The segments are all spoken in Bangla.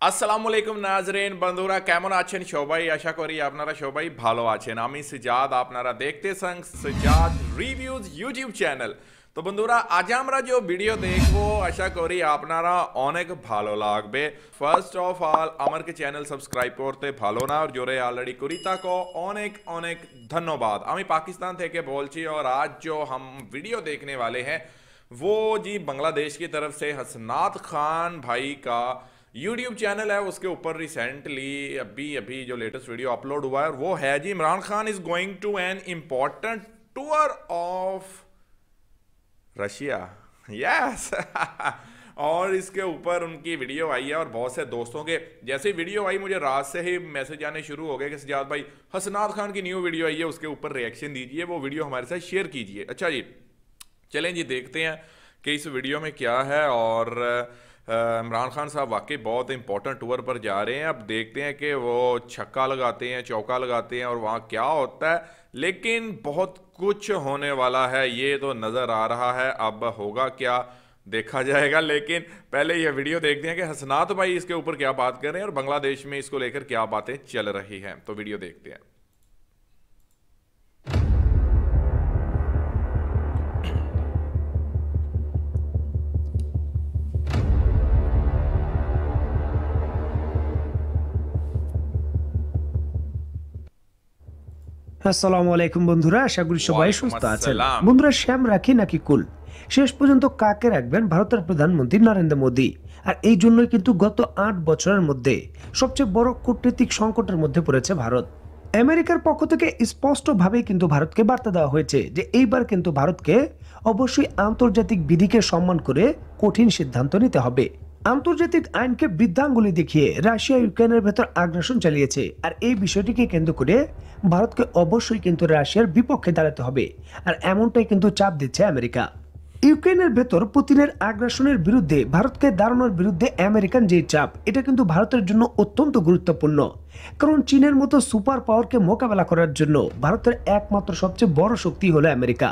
আসসালামু আলাইকুম নাজরিন বন্ধুরা, কেমন আছেন সবাই? আশা করি আপনারা সবাই ভালো আছেন। আমি সিজাদ, আপনারা দেখতেছেন সিজাদ রিভিউজ ইউটিউব চ্যানেল। তো বন্ধুরা, আজ আমরা যে ভিডিও দেখবো আশা করি আপনারা অনেক ভালো লাগবে। ফার্স্ট অফ অল আমাকে চ্যানেল সাবস্ক্রাইব করতে ভালো না, আর জোরে অলরেডি করি তাকে অনেক অনেক धन्यवाद। আমি पाकिस्तान থেকে বলছি, और आज जो हम वीडियो देखने वाले हैं वो जी बांग्लादेश की तरफ से हसनात खान भाई का यूट्यूब चैनल है, उसके ऊपर रिसेंटली अभी अभी जो लेटेस्ट वीडियो अपलोड हुआ है वो है जी Imran Khan is going to an important tour of Russia. Yes और इसके ऊपर उनकी वीडियो आई है, और बहुत से दोस्तों के जैसे ही वीडियो आई मुझे रात से ही मैसेज आने शुरू हो गए कि सजाद भाई हसनात खान की न्यू वीडियो आई है, उसके ऊपर रिएक्शन दीजिए, वो वीडियो हमारे साथ शेयर कीजिए। अच्छा जी, चलें जी देखते हैं कि इस वीडियो में क्या है। और इमरान खान साहब वाकई बहुत इंपॉर्टेंट टूर पर जा रहे हैं। अब देखते हैं कि वो छक्का लगाते हैं, चौका लगाते हैं और वहाँ क्या होता है, लेकिन बहुत कुछ होने वाला है ये तो नज़र आ रहा है। अब होगा क्या देखा जाएगा, लेकिन पहले ये वीडियो देखते हैं कि हसनात भाई इसके ऊपर क्या बात कर रहे हैं और बांग्लादेश में इसको लेकर क्या बातें चल रही हैं। तो वीडियो देखते हैं। আসসালামু আলাইকুম বন্ধুরা, আশা করি সবাই ওয়ালাইকুম সুস্থ আছেন। আসসালাম। বন্ধুরা, শ্যাম রাখি নাকি কুল, শেষ পর্যন্ত কাকে রাখবেন ভারতের প্রধানমন্ত্রী নরেন্দ্র মোদী। আর এই জন্যই কিন্তু গত 8 বছরের মধ্যে সবচেয়ে বড় কূটনৈতিক সংকটের মধ্যে পড়েছে ভারত। আমেরিকার পক্ষ থেকে স্পষ্টভাবে কিন্তু ভারতকে বার্তা দেওয়া হয়েছে যে এইবার কিন্তু ভারতকে অবশ্যই আন্তর্জাতিক বিধিকে সম্মান করে কঠিন সিদ্ধান্ত নিতে হবে। আন্তর্জাতিক আইনকে বৃদ্ধাঙ্গুলি দেখিয়ে রাশিয়া ইউক্রেনের ভেতর আগ্রাসন চালিয়েছে, আর এই বিষয়টিকে কেন্দ্র করে ভারতকে অবশ্যই কিন্তু রাশিয়ার বিপক্ষে দাঁড়াতে হবে, আর এমনটাই কিন্তু চাপ দিচ্ছে আমেরিকা। ইউক্রেনের ভেতর পুতিনের আগ্রাসনের বিরুদ্ধে ভারতকে দাঁড়ানোর বিরুদ্ধে আমেরিকান যে চাপ, এটা কিন্তু ভারতের জন্য অত্যন্ত গুরুত্বপূর্ণ। কারণ চীনের মতো সুপার পাওয়ারকে মোকাবেলা করার জন্য ভারতের একমাত্র সবচেয়ে বড় শক্তি হলো আমেরিকা।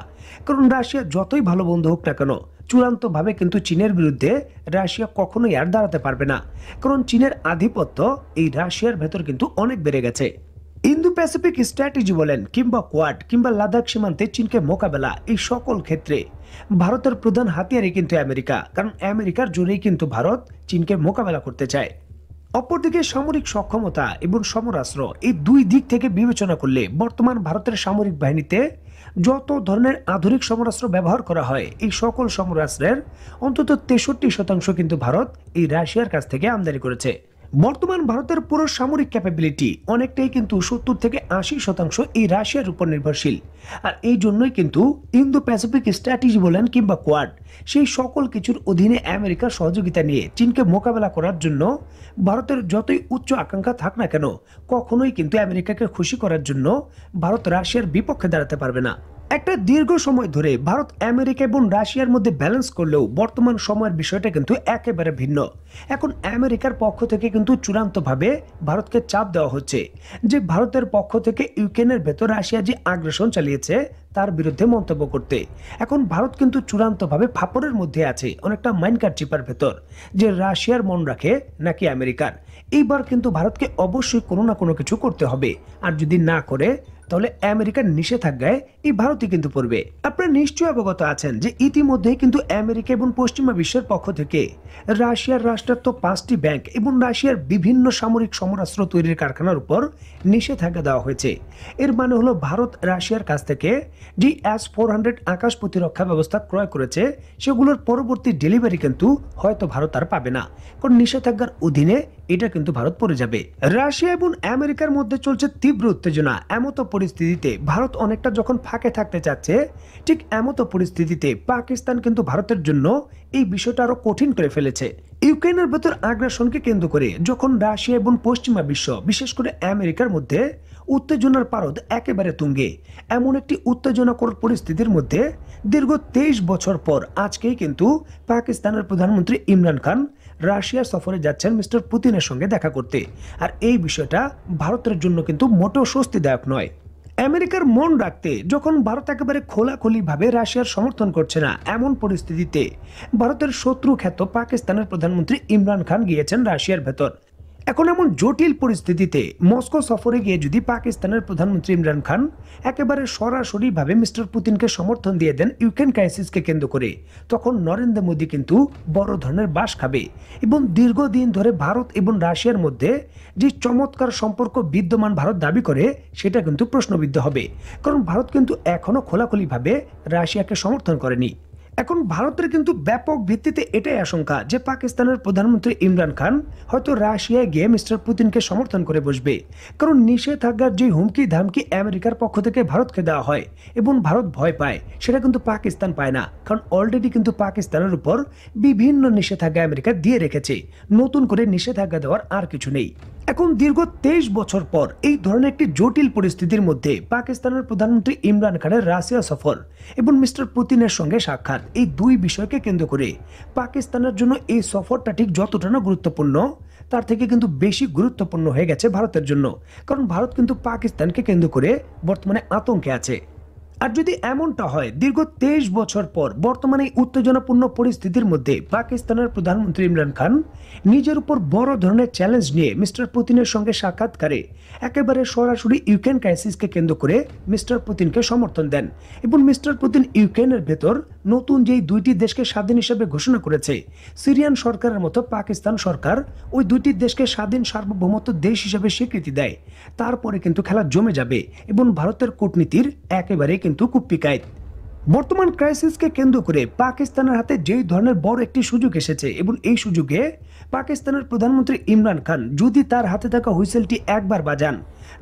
কারণ রাশিয়া যতই ভালো বন্ধু হোক না কেন, চূড়ান্তভাবে কিন্তু চীনের বিরুদ্ধে রাশিয়া কখনোই আর দাঁড়াতে পারবে না। কারণ চীনের আধিপত্য এই রাশিয়ার ভেতর কিন্তু অনেক বেড়ে গেছে। ইন্দো প্যাসিফিক স্ট্র্যাটেজি বলেন কিংবা কোয়াড কিংবা লাদাখ সীমান্তে চীনকে মোকাবেলা, এই সকল ক্ষেত্রে ভারতের প্রধান হাতিয়ারই কিন্তু আমেরিকা। কারণ আমেরিকার জোরেই কিন্তু ভারত চীনকে মোকাবেলা করতে চায়। অপরদিকে সামরিক সক্ষমতা এবং সমরাস্ত্র, এই দুই দিক থেকে বিবেচনা করলে বর্তমান ভারতের সামরিক বাহিনীতে যত ধরনের আধুনিক সমরাস্ত্র ব্যবহার করা হয়, এই সকল সমরাস্ত্রের অন্তত 63% কিন্তু ভারত এই রাশিয়ার কাছ থেকে আমদানি করেছে। বর্তমান ভারতের পুরো সামরিক ক্যাপাবিলিটি অনেকটাই কিন্তু 70 থেকে 80% এই রাশিয়ার উপর নির্ভরশীল। আর এই জন্যই কিন্তু ইন্দো প্যাসিফিক স্ট্র্যাটেজি বলেন কিংবা কোয়াড, সেই সকল কিছুর অধীনে আমেরিকার সহযোগিতা নিয়ে চীনকে মোকাবেলা করার জন্য ভারতের যতই উচ্চ আকাঙ্ক্ষা থাক না কেন, কখনোই কিন্তু আমেরিকাকে খুশি করার জন্য ভারত রাশিয়ার বিপক্ষে দাঁড়াতে পারবে না। একটা দীর্ঘ সময় ধরে ভারত আমেরিকা এবং রাশিয়ার মধ্যে ব্যালেন্স করলেও বর্তমান সময়ের বিষয়টা কিন্তু একেবারে ভিন্ন। এখন আমেরিকার পক্ষ থেকে কিন্তু চূড়ান্তভাবে ভারতকে চাপ দেওয়া হচ্ছে যে ভারতের পক্ষ থেকে ইউক্রেনের ভেতর রাশিয়া যে আগ্রাসন চালিয়েছে তার বিরুদ্ধে মন্তব্য করতে। এখন ভারত কিন্তু চূড়ান্তভাবে ফাপড়ের মধ্যে আছে, অনেকটা মাইনকার চিপার ভেতর, যে রাশিয়ার মন রাখে নাকি আমেরিকার। এইবার কিন্তু ভারতকে অবশ্যই কোনো না কোনো কিছু করতে হবে, আর যদি না করে তাহলে আমেরিকার নিষেধাজ্ঞায় এই ভারতই কিন্তু পড়বে। আপনারা নিশ্চয়ই অবগত আছেন যে ইতিমধ্যেই কিন্তু আমেরিকা এবং পশ্চিমা বিশ্বের পক্ষ থেকে রাশিয়ার রাষ্ট্রায়ত্ত 5টি ব্যাংক এবং রাশিয়ার বিভিন্ন সামরিক সমরাস্ত্র তৈরির কারখানার উপর নিষেধাজ্ঞা দেওয়া হয়েছে। এর মানে হলো ভারত রাশিয়ার কাছ থেকে যে S-400 আকাশ প্রতিরক্ষা ব্যবস্থা ক্রয় করেছে সেগুলোর পরবর্তী ডেলিভারি কিন্তু হয়তো ভারত আর পাবে না, কারণ নিষেধাজ্ঞার অধীনে এটা কিন্তু ভারত পড়ে যাবে। রাশিয়া এবং আমেরিকার মধ্যে চলছে তীব্র উত্তেজনা। এমতো পরিস্থিতিতে ভারত অনেকটা যখন ফাঁকে থাকতে চাচ্ছে, ঠিক এমতো পরিস্থিতিতে পাকিস্তান কিন্তু ভারতের জন্য এই বিষয়টা আরো কঠিন করে ফেলেছে। ইউক্রেনের ভেতর আগ্রাসনকে কেন্দ্র করে যখন রাশিয়া এবং পশ্চিমা বিশ্ব, বিশেষ করে আমেরিকার মধ্যে উত্তেজনার পারদ একেবারে তুঙ্গে, এমন একটি উত্তেজনাকর পরিস্থিতির মধ্যে দীর্ঘ 23 বছর পর আজকেই কিন্তু পাকিস্তানের প্রধানমন্ত্রী ইমরান খান রাশিয়া সফরে যাচ্ছেন মিস্টার পুতিনের সঙ্গে দেখা করতে। আর এই বিষয়টা ভারতের জন্য কিন্তু মোটেও স্বস্তিদায়ক নয়। আমেরিকার মন রাখতে যখন ভারত একেবারে খোলাখুলিভাবে রাশিয়ার সমর্থন করছে না, এমন পরিস্থিতিতে ভারতের শত্রু খ্যাত পাকিস্তানের প্রধানমন্ত্রী ইমরান খান গিয়েছেন রাশিয়ার ভেতর। এখন এমন জটিল পরিস্থিতিতে মস্কো সফরে গিয়ে যদি পাকিস্তানের প্রধানমন্ত্রী ইমরান খান একেবারে সরাসরিভাবে মিস্টার পুতিনকে সমর্থন দিয়ে দেন ইউক্রেন ক্রাইসিসকে কেন্দ্র করে, তখন নরেন্দ্র মোদী কিন্তু বড় ধরনের বাস খাবে এবং দীর্ঘদিন ধরে ভারত এবং রাশিয়ার মধ্যে যে চমৎকার সম্পর্ক বিদ্যমান ভারত দাবি করে সেটা কিন্তু প্রশ্নবিদ্ধ হবে, কারণ ভারত কিন্তু এখনো খোলাখুলিভাবে রাশিয়াকে সমর্থন করেনি। এখন ভারতের কিন্তু ব্যাপক ভিত্তিতে এটাই আশঙ্কা যে পাকিস্তানের প্রধানমন্ত্রী ইমরান খান হয়তো রাশিয়ায় গিয়ে মিস্টার পুতিনকে সমর্থন করে বসবে, কারণ নিষেধাজ্ঞার যে হুমকি ধামকি আমেরিকার পক্ষ থেকে ভারতকে দেওয়া হয় এবং ভারত ভয় পায়, সেটা কিন্তু পাকিস্তান পায় না, কারণ অলরেডি কিন্তু পাকিস্তানের উপর বিভিন্ন নিষেধাজ্ঞা আমেরিকা দিয়ে রেখেছে, নতুন করে নিষেধাজ্ঞা দেওয়ার আর কিছু নেই। এখন দীর্ঘ 23 বছর পর এই ধরনের একটি জটিল পরিস্থিতির মধ্যে পাকিস্তানের প্রধানমন্ত্রী ইমরান খানের রাশিয়া সফর এবং মিস্টার পুতিনের সঙ্গে সাক্ষাৎ, এই দুই বিষয়কে কেন্দ্র করে পাকিস্তানের জন্য এই সফরটা ঠিক যতটা না গুরুত্বপূর্ণ তার থেকে কিন্তু বেশি গুরুত্বপূর্ণ হয়ে গেছে ভারতের জন্য, কারণ ভারত কিন্তু পাকিস্তানকে কেন্দ্র করে বর্তমানে আতঙ্কে আছে। আর যদি এমনটা হয় দীর্ঘ 23 বছর পর বর্তমানে এই উত্তেজনাপূর্ণ পরিস্থিতির মধ্যে পাকিস্তানের প্রধানমন্ত্রী ইমরান খান নিজের উপর বড় ধরনের চ্যালেঞ্জ নিয়ে মিস্টার পুতিনের সঙ্গে সাক্ষাৎকারে একেবারে সরাসরি ইউক্রেন ক্রাইসিসকে কেন্দ্র করে মিস্টার পুতিনকে সমর্থন দেন এবং মিস্টার পুতিন ইউক্রেনের ভেতর নতুন যেই দুইটি দেশকে স্বাধীন হিসেবে ঘোষণা করেছে, সিরিয়ান সরকারের মতো পাকিস্তান সরকার ওই দুইটি দেশকে স্বাধীন সার্বভৌমত্ব দেশ হিসেবে স্বীকৃতি দেয়, তারপরে কিন্তু খেলা জমে যাবে এবং ভারতের কূটনীতির একেবারে কিন্তু কুপ্পিকায়। বর্তমান ক্রাইসিসকে কেন্দ্র করে পাকিস্তানের হাতে যেই ধরনের বড় একটি সুযোগ এসেছে এবং এই সুযোগে পাকিস্তানের প্রধানমন্ত্রী ইমরান খান যদি তার হাতে থাকা হুইসেলটি একবার বাজান,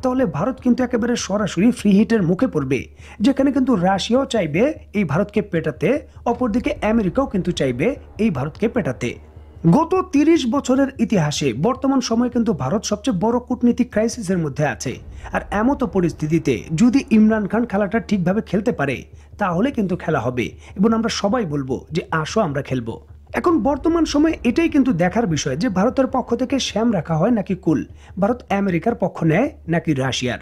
তাহলে ভারত কিন্তু একেবারে সরাসরি ফ্রি হিটের মুখে পড়বে, যেখানে কিন্তু রাশিয়াও চাইবে এই ভারতকে পেটাতে, অপরদিকে আমেরিকাও কিন্তু চাইবে এই ভারতকে পেটাতে। গত 30 বছরের ইতিহাসে বর্তমান সময়ে কিন্তু ভারত সবচেয়ে বড় কূটনীতিক ক্রাইসিসের মধ্যে আছে, আর এমতো পরিস্থিতিতে যদি ইমরান খান খেলাটা ঠিকভাবে খেলতে পারে তাহলে কিন্তু খেলা হবে এবং আমরা সবাই বলবো যে আসো আমরা খেলবো। এখন বর্তমান সময়ে এটাই কিন্তু দেখার বিষয় যে ভারতের পক্ষ থেকে শ্যাম রাখা হয় নাকি কুল, ভারত আমেরিকার পক্ষ নেয় নাকি রাশিয়ার।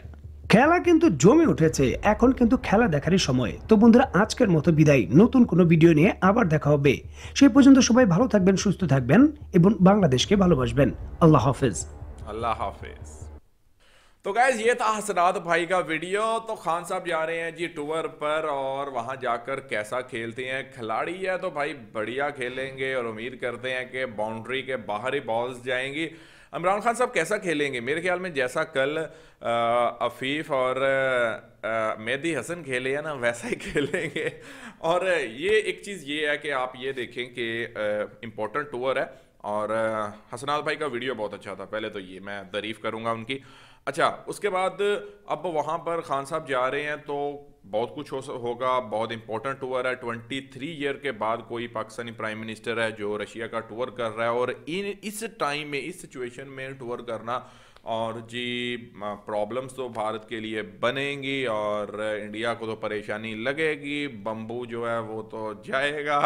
খেলা কিন্তু জমে উঠেছে, এখন কিন্তু খেলা দেখারই সময়। তো বন্ধুরা, আজকের মতো বিদায়, নতুন কোনো ভিডিও নিয়ে আবার দেখা হবে। সেই পর্যন্ত সবাই ভালো থাকবেন, সুস্থ থাকবেন এবং বাংলাদেশকে ভালোবাসবেন। আল্লাহ হাফেজ। अल्लाह हाफिज। तो गाइज ये था हसनात भाई का वीडियो। तो खान साहब जा रहे हैं जी टूर पर और वहां जाकर कैसा खेलते हैं, खिलाड़ी है तो भाई बढ़िया खेलेंगे और उम्मीद करते हैं कि बाउंड्री के बाहर ही बॉल्स जाएंगी। इमरान खान साहब कैसा खेलेंगे, मेरे ख्याल में जैसा कल अफीफ और मेहदी हसन खेले हैं ना वैसा ही खेलेंगे। और ये एक चीज़ ये है कि आप ये देखें कि इम्पोर्टेंट टूर है और हसनात भाई का वीडियो बहुत अच्छा था, पहले तो ये मैं तारीफ करूंगा उनकी। अच्छा, उसके बाद अब वहाँ पर खान साहब जा रहे हैं तो बहुत कुछ होगा, बहुत इंपॉर्टेंट टूर है। 23 ईयर के बाद कोई पाकिस्तानी प्राइम मिनिस्टर है जो रशिया का टूर कर रहा है और इस टाइम में, इस सिचुएशन में टूर करना और जी प्रॉब्लम्स तो भारत के लिए बनेंगी और इंडिया को तो परेशानी लगेगी, बम्बू जो है वो तो जाएगा।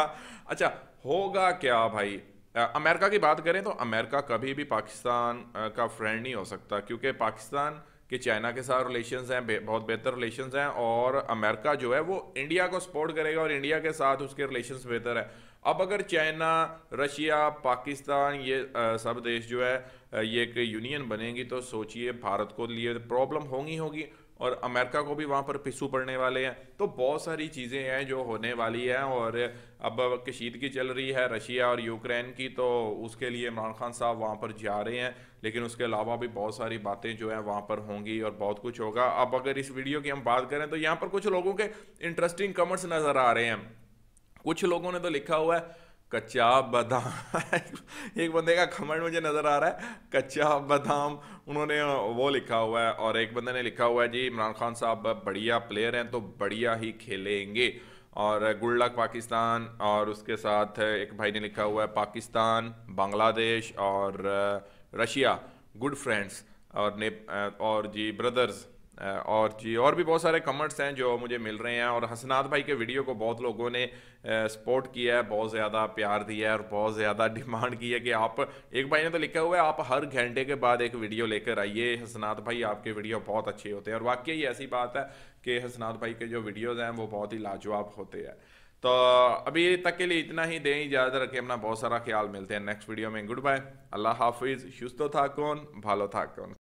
अच्छा, होगा क्या भाई, अमेरिका की बात करें तो अमेरिका कभी भी पाकिस्तान का फ्रेंड नहीं हो सकता, क्योंकि पाकिस्तान के चाइना के साथ रिलेशंस हैं, बहुत बेहतर रिलेशंस हैं, और अमेरिका जो है वो इंडिया को सपोर्ट करेगा और इंडिया के साथ उसके रिलेशंस बेहतर है। अब अगर चाइना, रशिया, पाकिस्तान ये सब देश जो है ये एक यूनियन बनेंगी तो सोचिए भारत को लिए प्रॉब्लम होगी और अमेरिका को भी वहाँ पर पिस्सू पड़ने वाले हैं। तो बहुत सारी चीज़ें हैं जो होने वाली हैं और अब कशीदगी चल रही है रशिया और यूक्रेन की, तो उसके लिए इमरान खान साहब वहाँ पर जा रहे हैं, लेकिन उसके अलावा भी बहुत सारी बातें जो हैं वहाँ पर होंगी और बहुत कुछ होगा। अब अगर इस वीडियो की हम बात करें तो यहाँ पर कुछ लोगों के इंटरेस्टिंग कमेंट्स नज़र आ रहे हैं। कुछ लोगों ने तो लिखा हुआ है कच्चा बादाम एक बंदे का कमेंट मुझे नज़र आ रहा है कच्चा बादाम, उन्होंने वो लिखा हुआ है। और एक बंदे ने लिखा हुआ है जी इमरान खान साहब बढ़िया प्लेयर हैं तो बढ़िया ही खेलेंगे और गुड लक पाकिस्तान। और उसके साथ एक भाई ने लिखा हुआ है पाकिस्तान, बांग्लादेश और रशिया गुड फ्रेंड्स और जी ब्रदर्स, और जी और भी बहुत सारे कमेंट्स हैं जो मुझे मिल रहे हैं। और हसनात भाई के वीडियो को बहुत लोगों ने सपोर्ट किया है, बहुत ज़्यादा प्यार दिया है और बहुत ज़्यादा डिमांड की है कि आप, एक भाई ने तो लिखा हुआ है आप हर घंटे के बाद एक वीडियो लेकर आइए हसनात भाई, आपके वीडियो बहुत अच्छे होते हैं। और वाकई ऐसी बात है कि हसनात भाई के जो वीडियोज़ हैं वो बहुत ही लाजवाब होते हैं। तो अभी तक के लिए इतना ही, दें इजाज़त, रखें अपना बहुत सारा ख्याल। मिलते हैं नेक्स्ट वीडियो में। गुड बाय, अल्लाह हाफिज़, सुस्तो थाकुन, भालो थाकुन।